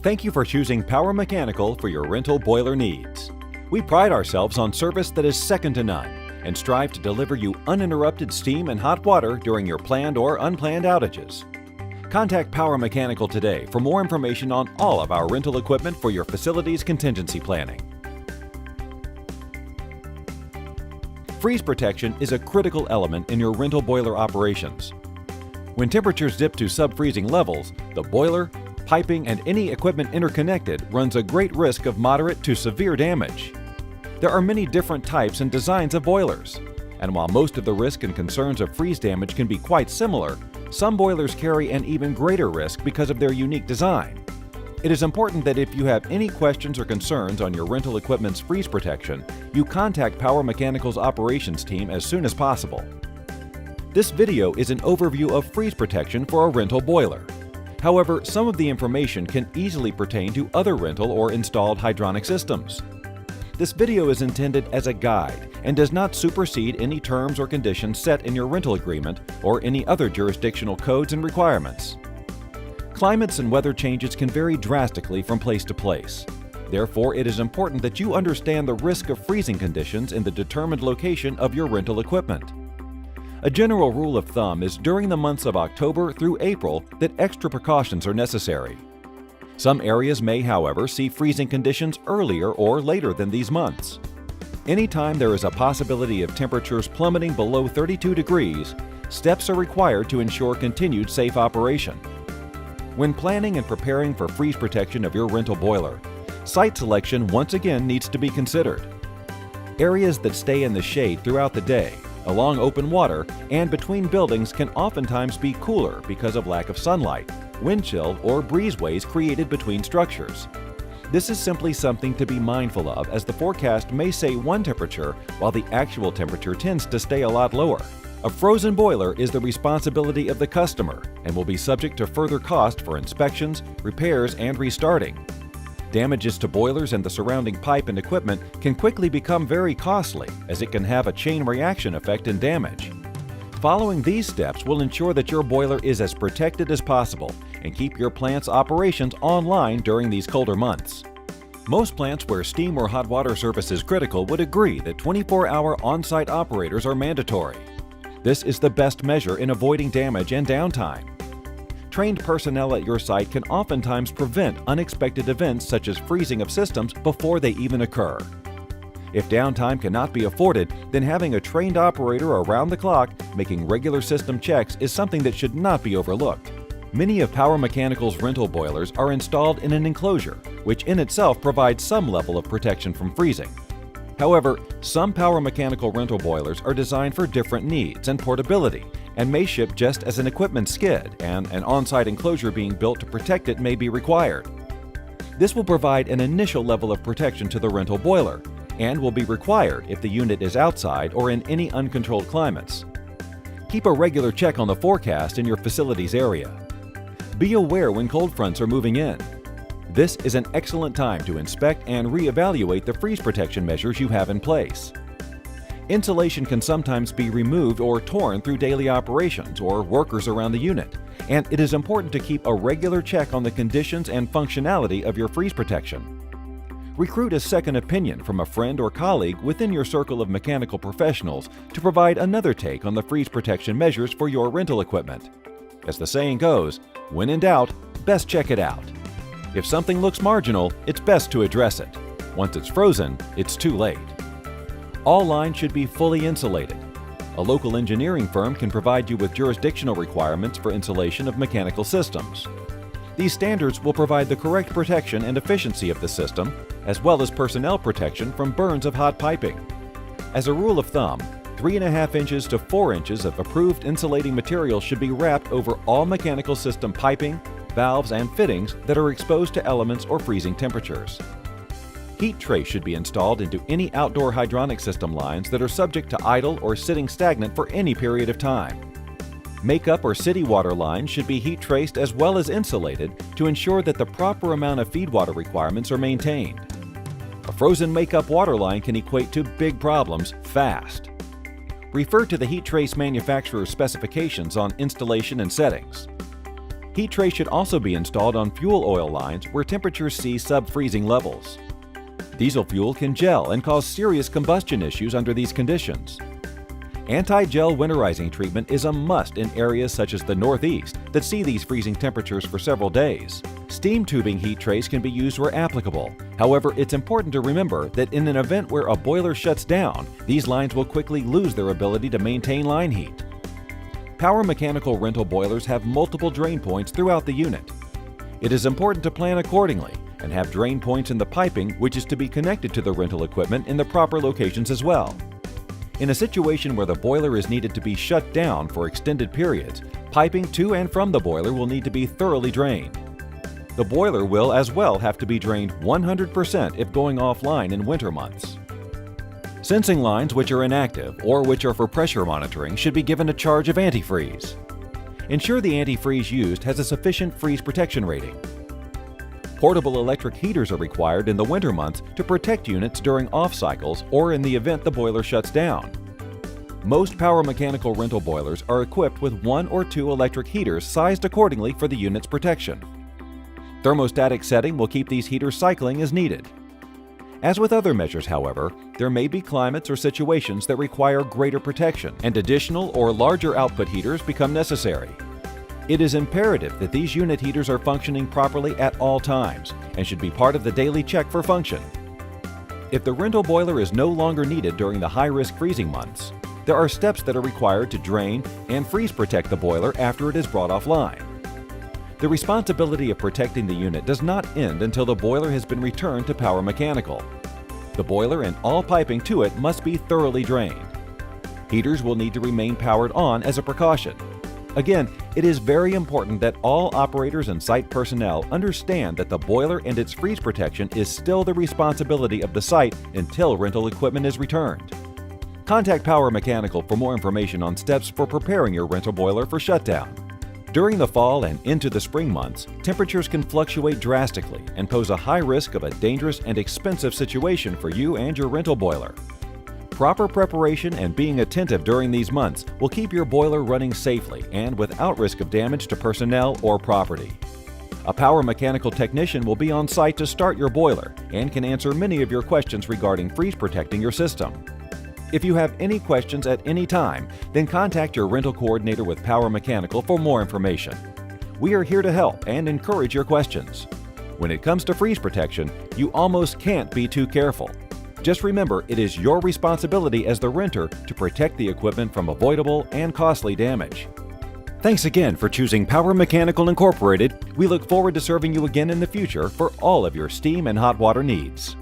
Thank you for choosing Power Mechanical for your rental boiler needs. We pride ourselves on service that is second to none and strive to deliver you uninterrupted steam and hot water during your planned or unplanned outages. Contact Power Mechanical today for more information on all of our rental equipment for your facility's contingency planning. Freeze protection is a critical element in your rental boiler operations. When temperatures dip to sub-freezing levels, the boiler, piping, and any equipment interconnected runs a great risk of moderate to severe damage. There are many different types and designs of boilers, and while most of the risk and concerns of freeze damage can be quite similar, some boilers carry an even greater risk because of their unique design. It is important that if you have any questions or concerns on your rental equipment's freeze protection, you contact Power Mechanical's operations team as soon as possible. This video is an overview of freeze protection for a rental boiler. However, some of the information can easily pertain to other rental or installed hydronic systems. This video is intended as a guide and does not supersede any terms or conditions set in your rental agreement or any other jurisdictional codes and requirements. Climates and weather changes can vary drastically from place to place. Therefore, it is important that you understand the risk of freezing conditions in the determined location of your rental equipment. A general rule of thumb is during the months of October through April that extra precautions are necessary. Some areas may, however, see freezing conditions earlier or later than these months. Anytime there is a possibility of temperatures plummeting below 32 degrees, steps are required to ensure continued safe operation. When planning and preparing for freeze protection of your rental boiler, site selection once again needs to be considered. Areas that stay in the shade throughout the day, along open water, and between buildings can oftentimes be cooler because of lack of sunlight, wind chill, or breezeways created between structures. This is simply something to be mindful of, as the forecast may say one temperature while the actual temperature tends to stay a lot lower. A frozen boiler is the responsibility of the customer and will be subject to further cost for inspections, repairs, and restarting. Damages to boilers and the surrounding pipe and equipment can quickly become very costly, as it can have a chain reaction effect and damage. Following these steps will ensure that your boiler is as protected as possible and keep your plant's operations online during these colder months. Most plants where steam or hot water service is critical would agree that 24-hour on-site operators are mandatory. This is the best measure in avoiding damage and downtime. Trained personnel at your site can oftentimes prevent unexpected events such as freezing of systems before they even occur. If downtime cannot be afforded, then having a trained operator around the clock making regular system checks is something that should not be overlooked. Many of Power Mechanical's rental boilers are installed in an enclosure, which in itself provides some level of protection from freezing. However, some Power Mechanical rental boilers are designed for different needs and portability, and may ship just as an equipment skid, and an on-site enclosure being built to protect it may be required. This will provide an initial level of protection to the rental boiler, and will be required if the unit is outside or in any uncontrolled climates. Keep a regular check on the forecast in your facility's area. Be aware when cold fronts are moving in. This is an excellent time to inspect and reevaluate the freeze protection measures you have in place. Insulation can sometimes be removed or torn through daily operations or workers around the unit, and it is important to keep a regular check on the conditions and functionality of your freeze protection. Recruit a second opinion from a friend or colleague within your circle of mechanical professionals to provide another take on the freeze protection measures for your rental equipment. As the saying goes, when in doubt, best check it out. If something looks marginal, it's best to address it. Once it's frozen, it's too late. All lines should be fully insulated. A local engineering firm can provide you with jurisdictional requirements for insulation of mechanical systems. These standards will provide the correct protection and efficiency of the system, as well as personnel protection from burns of hot piping. As a rule of thumb, 3.5 inches to 4 inches of approved insulating material should be wrapped over all mechanical system piping, valves, and fittings that are exposed to elements or freezing temperatures. Heat trace should be installed into any outdoor hydronic system lines that are subject to idle or sitting stagnant for any period of time. Makeup or city water lines should be heat traced as well as insulated to ensure that the proper amount of feed water requirements are maintained. A frozen makeup water line can equate to big problems fast. Refer to the heat trace manufacturer's specifications on installation and settings. Heat trays should also be installed on fuel oil lines where temperatures see sub-freezing levels. Diesel fuel can gel and cause serious combustion issues under these conditions. Anti-gel winterizing treatment is a must in areas such as the Northeast that see these freezing temperatures for several days. Steam tubing heat trays can be used where applicable. However, it's important to remember that in an event where a boiler shuts down, these lines will quickly lose their ability to maintain line heat. Power mechanical rental boilers have multiple drain points throughout the unit. It is important to plan accordingly and have drain points in the piping, which is to be connected to the rental equipment in the proper locations as well. In a situation where the boiler is needed to be shut down for extended periods, piping to and from the boiler will need to be thoroughly drained. The boiler will as well have to be drained 100% if going offline in winter months. Sensing lines which are inactive or which are for pressure monitoring should be given a charge of antifreeze. Ensure the antifreeze used has a sufficient freeze protection rating. Portable electric heaters are required in the winter months to protect units during off cycles or in the event the boiler shuts down. Most power mechanical rental boilers are equipped with 1 or 2 electric heaters sized accordingly for the unit's protection. Thermostatic setting will keep these heaters cycling as needed. As with other measures, however, there may be climates or situations that require greater protection, and additional or larger output heaters become necessary. It is imperative that these unit heaters are functioning properly at all times and should be part of the daily check for function. If the rental boiler is no longer needed during the high-risk freezing months, there are steps that are required to drain and freeze protect the boiler after it is brought offline. The responsibility of protecting the unit does not end until the boiler has been returned to power mechanical. The boiler and all piping to it must be thoroughly drained. Heaters will need to remain powered on as a precaution. Again, it is very important that all operators and site personnel understand that the boiler and its freeze protection is still the responsibility of the site until rental equipment is returned. Contact Power Mechanical for more information on steps for preparing your rental boiler for shutdown. During the fall and into the spring months, temperatures can fluctuate drastically and pose a high risk of a dangerous and expensive situation for you and your rental boiler. Proper preparation and being attentive during these months will keep your boiler running safely and without risk of damage to personnel or property. A power mechanical technician will be on site to start your boiler and can answer many of your questions regarding freeze protecting your system. If you have any questions at any time, then contact your rental coordinator with Power Mechanical for more information. We are here to help and encourage your questions. When it comes to freeze protection, you almost can't be too careful. Just remember, it is your responsibility as the renter to protect the equipment from avoidable and costly damage. Thanks again for choosing Power Mechanical Incorporated. We look forward to serving you again in the future for all of your steam and hot water needs.